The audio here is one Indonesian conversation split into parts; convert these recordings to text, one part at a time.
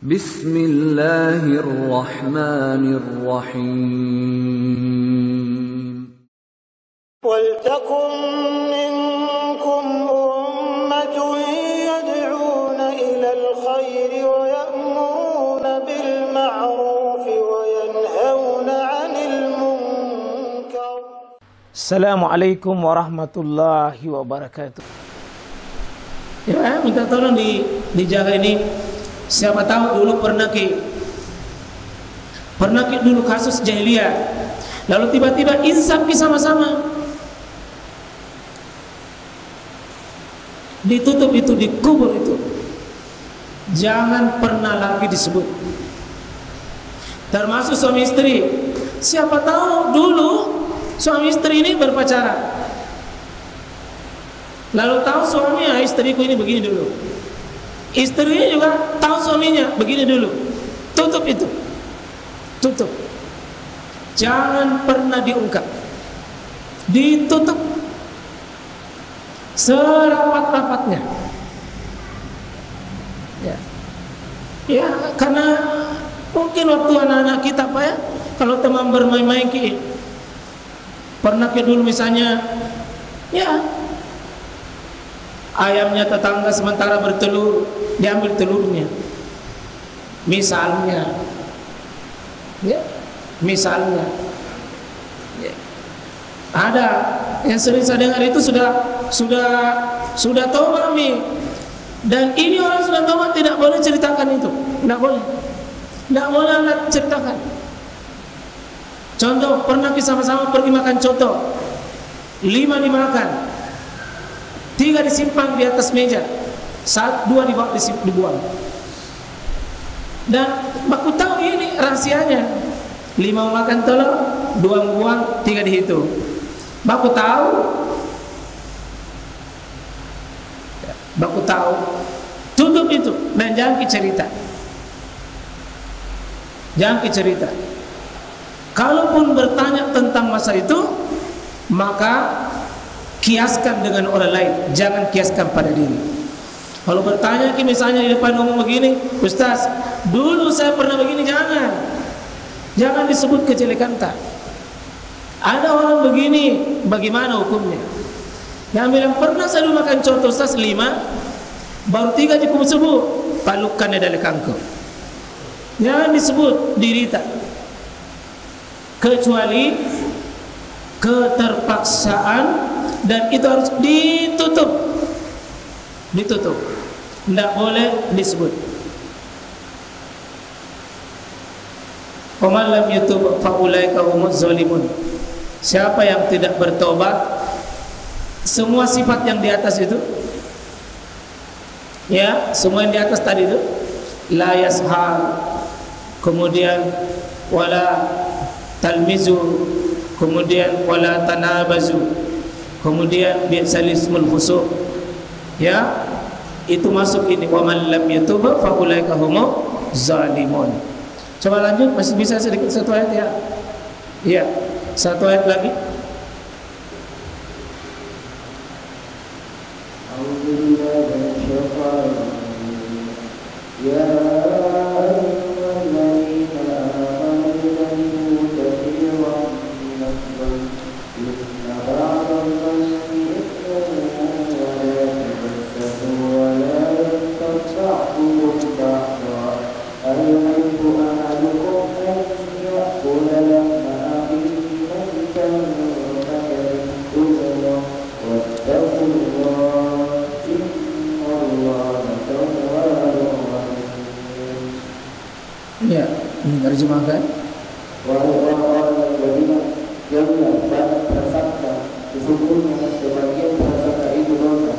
Bismillahirrahmanirrahim. Waltakum minkum ummatun yad'una ilal khairi wa ya'muruna bil ma'rufi wa yanhauna 'anil munkar. Assalamualaikum warahmatullahi wabarakatuh. Ya, minta tolong dijaga ini. Siapa tahu dulu pernah dulu kasus jahiliyah, lalu tiba-tiba insaf sama-sama, ditutup itu, dikubur itu, jangan pernah lagi disebut. Termasuk suami istri. Siapa tahu dulu suami istri ini berpacaran, lalu tahu suaminya, istriku ini begini dulu, istrinya juga tahu suaminya begini dulu, tutup itu, tutup, jangan pernah diungkap, ditutup serapat-rapatnya. Ya, karena mungkin waktu anak-anak kita Pak ya, kalau teman bermain-main pernah dulu misalnya, ya, ayamnya tetangga sementara bertelur, diambil telurnya, misalnya, ya, misalnya, ya. Ada yang sering saya dengar itu sudah taubat nih, dan ini orang sudah taubat tidak boleh ceritakan itu, tidak boleh anak ceritakan. Contoh, pernah sama-sama pergi makan coto, 5 dimakan, 3 disimpan di atas meja, 2 dibuang. Dan baku tahu ini rahasianya. 5 makan telur, 2 buang, 3 dihitung. Baku tahu, tutup itu dan jangan cerita. Kalaupun bertanya tentang masa itu, maka kiaskan dengan orang lain, jangan kiaskan pada diri. Kalau bertanya misalnya di depan umum begini, Ustaz, dulu saya pernah begini, jangan disebut kejelekan tak. Ada orang begini, bagaimana hukumnya? Yang bilang pernah saya dulu makan contoh Ustaz 5, baru 3 cukup sebut, palukannya dari kangkung. Jangan disebut diri tak, kecuali keterpaksaan, dan itu harus ditutup, tidak boleh disebut. Waman lam yatub fa ulaika humuz zalimun. Siapa yang tidak bertobat, semua sifat yang di atas itu, ya, semua yang di atas tadi itu, la yashar, kemudian wala talmizu, kemudian wala tanabazu, kemudian bi'salismul fusuq, ya, itu masuk ini, wa man lam yatub fa ulaika humuz zalimun. Coba lanjut, masih bisa sedikit satu ayat ya? Iya, satu ayat lagi. Ya, menerjemahkan. Sesungguhnya sebagian prasangka itu dosa.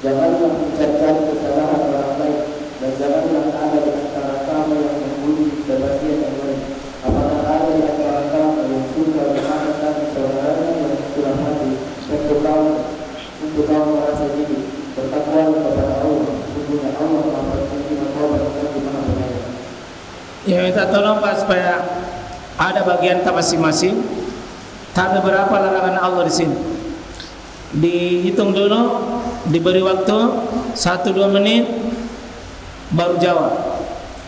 Janganlah mencari kesalahan orang lain, dan janganlah ada di antara kamu yang membuli sebagian yang lain. Apakah ada di antara kamu yang suka mengatakan saudaranya yang sudah mati, untuk kamu merasa diri bertakwa kepada Allah? Sesungguhnya Allah Maha Penerima Taubat dan Maha Penyayang. Ya, minta tolong Pak supaya ada bagian tak masing-masing. Ada berapa larangan Allah di sini? Dihitung dulu, diberi waktu 1-2 menit, baru jawab.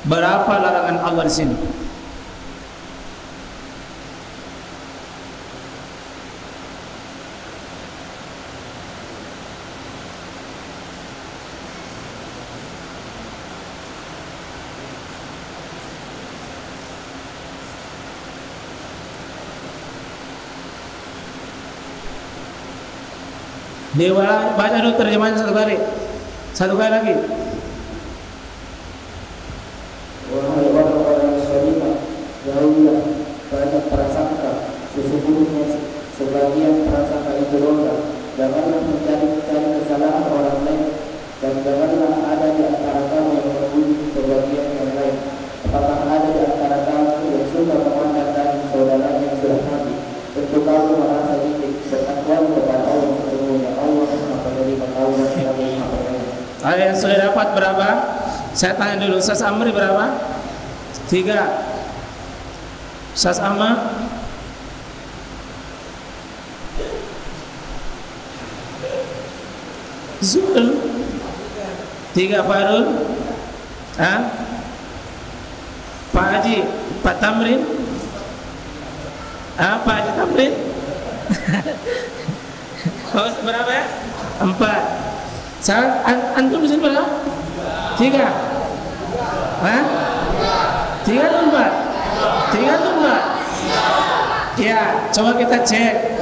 Berapa larangan Allah di sini? Dewa, baca dulu terjemahannya satu kali. Satu kali lagi. Wahai orang-orang syarikat, jauhilah banyak prasangka. Sesungguhnya sebagian prasangka itu dosa. Janganlah mencari-cari kesalahan orang lain, dan janganlah ada di antara kamu yang membunuh sebagian yang lain. Apakah ada di antara kamu yang suka memandang daging saudaranya yang sudah mati? Tentu kamu merasa jijik. Bertakwalah kepada Allah, sesungguhnya Allah Maha Penerima Taubat lagi Maha Penyayang. Ada yang sudah dapat berapa? Saya tanya dulu, Ustaz Amri berapa? 3. Ustaz Ahmad? Zul? 3. Farul? Hah? Pak Haji? Pak Tamrin? Pak Haji Tamrin? Oh, berapa ya? 4. Antum di sini berapa? 3. Hah? 3 atau 4? 3 atau 4? Ya, coba kita cek.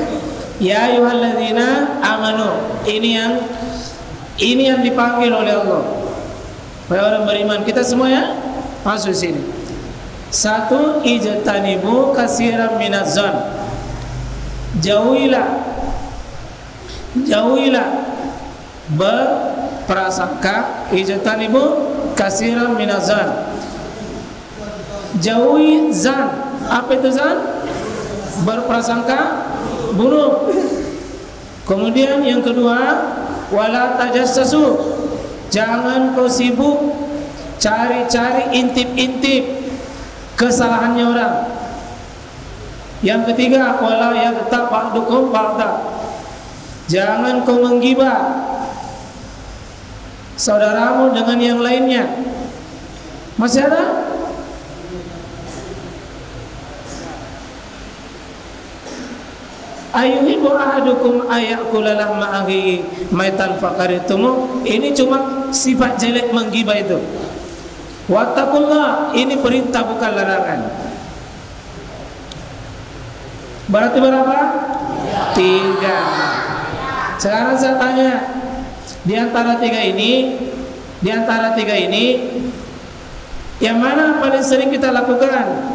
Ya ayyuhalladzina amanu. Ini yang dipanggil oleh Allah. Wahai orang beriman, kita semua ya masuk sini. 1. Ijtanibu katsiran minaz-zan. Jauhilah berprasangka. Ijtanibu katsiran minaz-zan. Jauhi zan. Apa itu zan? Berprasangka buruk. Kemudian yang kedua, wala tajassasu. Jangan kau sibuk cari-cari, intip-intip kesalahannya orang. Yang ketiga, wala yaghtab ba'dukum ba'da. Jangan kau menggibah saudaramu dengan yang lainnya. Masih ada? Ayuhibbu ahadukum ayakula lahma akhihi maitan faqaritumu. Ini cuma sifat jelek menggibah itu. Wattaqullah, ini perintah bukan larangan. Berarti berapa? 3. Sekarang saya tanya, di antara tiga ini, yang mana paling sering kita lakukan?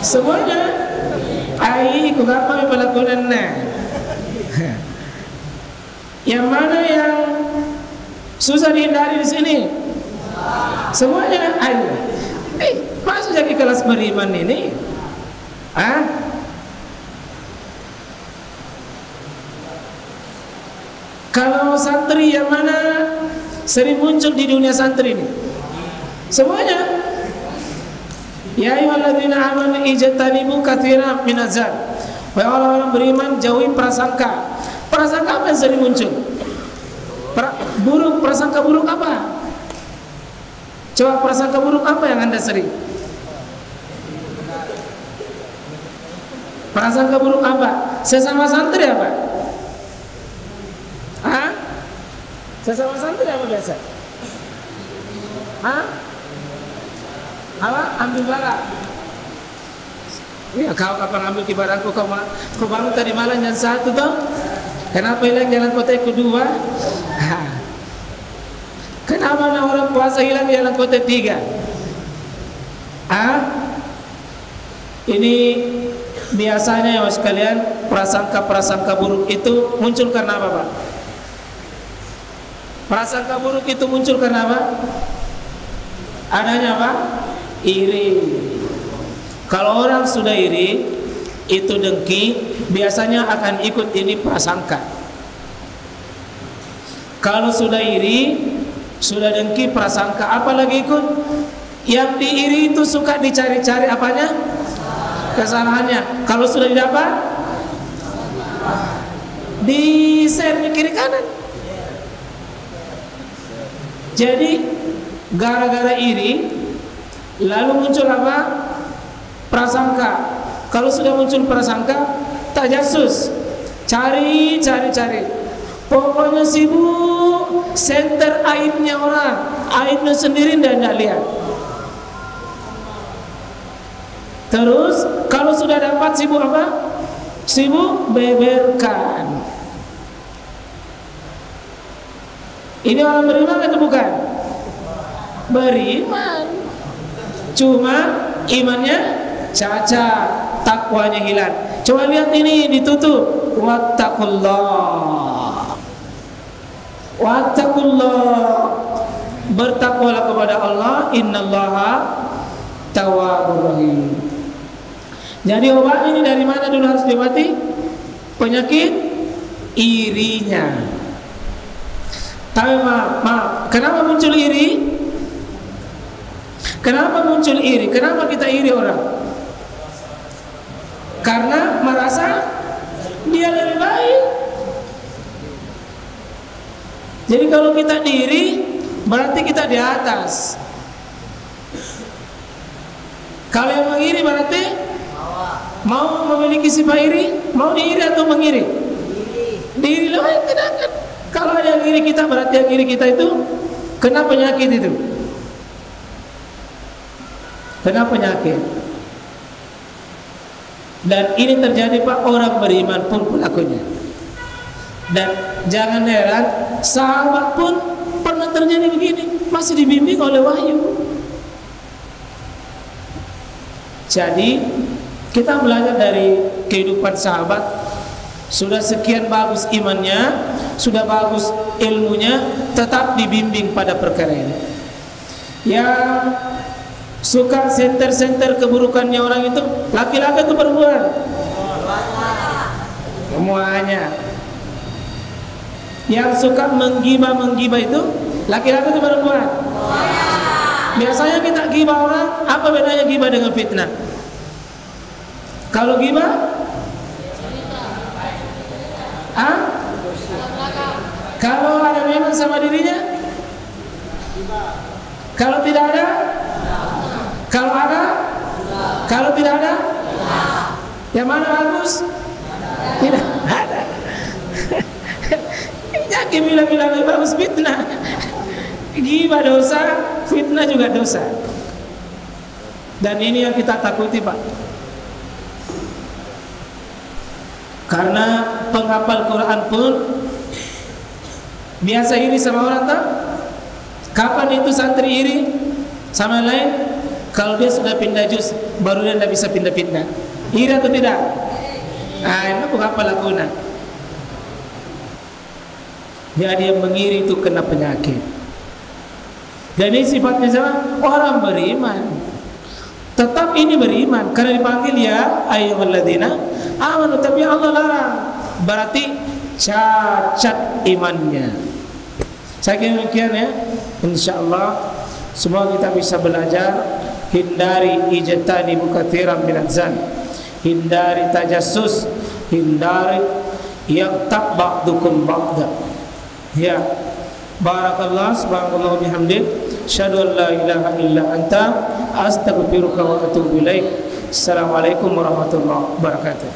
Semuanya. Ku apa pelakunan na? Yang mana yang susah dihindari di sini? Semuanya. Masuk jadi kelas beriman ini. Kalau santri yang mana sering muncul di dunia santri ini? Semuanya. Ya ayyuhalladzina amanu ijtanibu katsiran minaz-zan. Wahai orang-orang beriman, jauhi prasangka. Prasangka apa yang sering muncul? Buruk, prasangka buruk apa? Coba prasangka buruk apa yang Anda sering? Prasangka buruk apa? Sesama santri apa? Sesama santri apa biasa? Apa? Ambil barang. Ya, kau kapan ambil barangku? Kau bangun tadi malam jam 1 toh? Kenapa hilang jalan kota kedua? Kenapa orang puasa hilang jalan kota 3? Ini biasanya ya sekalian, prasangka-prasangka buruk itu muncul karena apa, Pak? Prasangka buruk itu muncul karena apa? Adanya apa? Iri. Kalau orang sudah iri, itu dengki, biasanya akan ikut ini prasangka. Kalau sudah iri, sudah dengki, prasangka, apalagi ikut. Yang diiri itu suka dicari-cari apanya? Kesalahannya. Kalau sudah didapat, di share di kiri kanan. Jadi gara-gara iri lalu muncul apa? Prasangka. Kalau sudah muncul prasangka, tajasus, cari. Pokoknya sibuk center aibnya orang, aibnya sendiri tidak lihat. Terus kalau sudah dapat sibuk apa? Sibuk beberkan. Ini orang beriman atau bukan? Beriman. Cuma imannya cacat, takwanya hilang. Coba lihat ini ditutup. Wattaqullah. Bertakwalah kepada Allah. Innallaha tawwabur rahim. Jadi obat ini dari mana dulu harus diobati? Penyakit irinya. Tapi maaf, kenapa muncul iri? Kenapa muncul iri? Kenapa kita iri orang? Karena merasa dia lebih baik. Jadi kalau kita diri, berarti kita di atas. Kalau yang mengiri berarti mau memiliki sifat iri, mau diiri atau mengiri? Diri loh, tidak kan? Kalau yang iri kita berarti yang iri kita itu kena penyakit itu. Kena penyakit. Dan ini terjadi Pak, orang beriman pun pelakunya. Dan jangan heran, sahabat pun pernah terjadi begini, masih dibimbing oleh wahyu. Jadi kita belajar dari kehidupan sahabat. Sudah sekian bagus imannya, sudah bagus ilmunya, tetap dibimbing pada perkara ini. Yang suka senter-senter keburukannya orang itu, laki-laki atau perempuan? Semuanya. Yang suka menggibah itu, laki-laki atau perempuan? Biasanya kita gibah orang, apa bedanya gibah dengan fitnah? Kalau gibah, kalau ada memang sama dirinya, kalau tidak ada, kalau ada, kalau tidak ada, yang mana bagus? Tidak ada. Yakin bilang-bilang bagus fitnah. Gibah dosa, fitnah juga dosa. Dan ini yang kita takuti Pak. Karena penghafal Quran pun biasa iri sama orang tak? Kapan itu santri iri sama lain? Kalau dia sudah pindah juz, baru dia tidak bisa pindah-pindah. Iri atau tidak? Ini penghafal lakukan. Jadi yang mengiri itu kena penyakit. Dan ini sifatnya sama orang beriman. Tetap ini beriman karena dipanggil ya ayyuhalladzina amanu, tapi Allah larang. Berarti cacat imannya. Saya kira demikian ya. Insyaallah semua kita bisa belajar. Hindari ijtanibu katsiran minadz zan. Hindari tajassus, hindari yaqtab ba'dukum ba'da. Ya. Barakallah, subhanallah bihamdik, asyhadu an la ilaha illa anta, astaghfiruka wa atubu ilaik. Assalamualaikum warahmatullahi wabarakatuh.